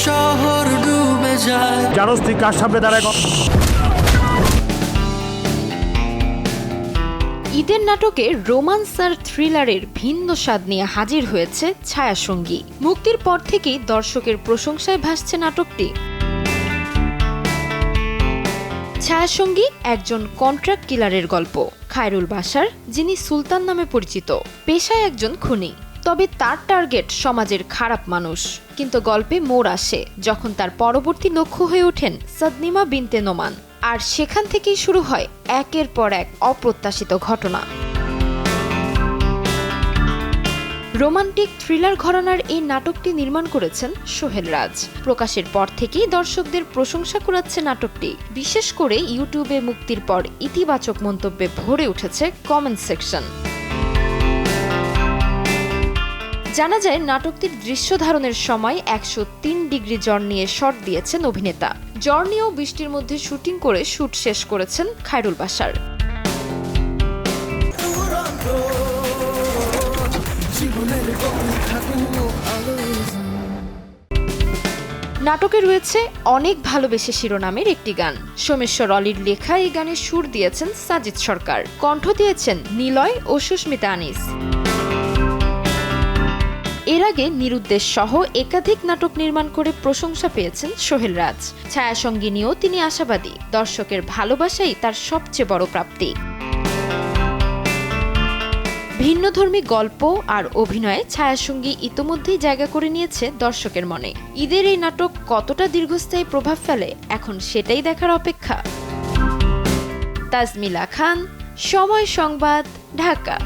শহর ডুবে যায়। জানোস তুই কার সামনে দাঁড়ায়? ঈদের নাটকে রোমান্স আর থ্রিলারের ভিন্ন স্বাদ নিয়ে হাজির হয়েছে ছায়াসঙ্গী। মুক্তির পর থেকেই দর্শকের প্রশংসায় ভাসছে নাটকটি। ছায়াসঙ্গী একজন কন্ট্রাক্ট কিলারের গল্প। খায়রুল বাশার, যিনি সুলতান নামে পরিচিত, পেশায় একজন খুনি। তবে তার টার্গেট সমাজের খারাপ মানুষ। কিন্তু গল্পে মোড় আসে যখন তার পরবর্তী লক্ষ্য হয়ে ওঠেন সাদনিমা বিনতে নোমান। আর সেখান থেকেই শুরু হয় একের পর এক অপ্রত্যাশিত ঘটনা। রোমান্টিক থ্রিলার ঘরানার এই নাটকটি নির্মাণ করেছেন সোহেল রাজ। প্রকাশের পর থেকেই দর্শকদের প্রশংসা কুড়াচ্ছে নাটকটি। বিশেষ করে ইউটিউবে মুক্তির পর ইতিবাচক মন্তব্যে ভরে উঠেছে কমেন্ট সেকশন। জানা যায় নাটকটির দৃশ্য ধারণের সময় 103 ডিগ্রি জ্বর নিয়ে শট দিয়েছেন অভিনেতা। জ্বর নিয়েও বৃষ্টির মধ্যে শুটিং করে শুট শেষ করেছেন খায়রুল বাশার। নাটকে রয়েছে অনেক ভালোবেসে শিরোনামের একটি গান। সোমেশ্বর অলির লেখা এই গানের সুর দিয়েছেন সাজিদ সরকার, কণ্ঠ দিয়েছেন নিলয় ও সুস্মিতা আনিস। এর আগে নিরুদ্দেশ সহ একাধিক নাটক নির্মাণ করে প্রশংসা পেয়েছেন সোহেল রাজ। ছায়াসঙ্গী নিয়েও তিনি আশাবাদী, দর্শকের ভালোবাসাই তার সবচেয়ে বড় প্রাপ্তি। ভিন্নধর্মী গল্প আর অভিনয়ে ছায়াসঙ্গী ইতোমধ্যেই জায়গা করে নিয়েছে দর্শকের মনে। ঈদের এই নাটক কতটা দীর্ঘস্থায়ী প্রভাব ফেলে এখন সেটাই দেখার অপেক্ষা। তাজমিলা খান, সময় সংবাদ, ঢাকা।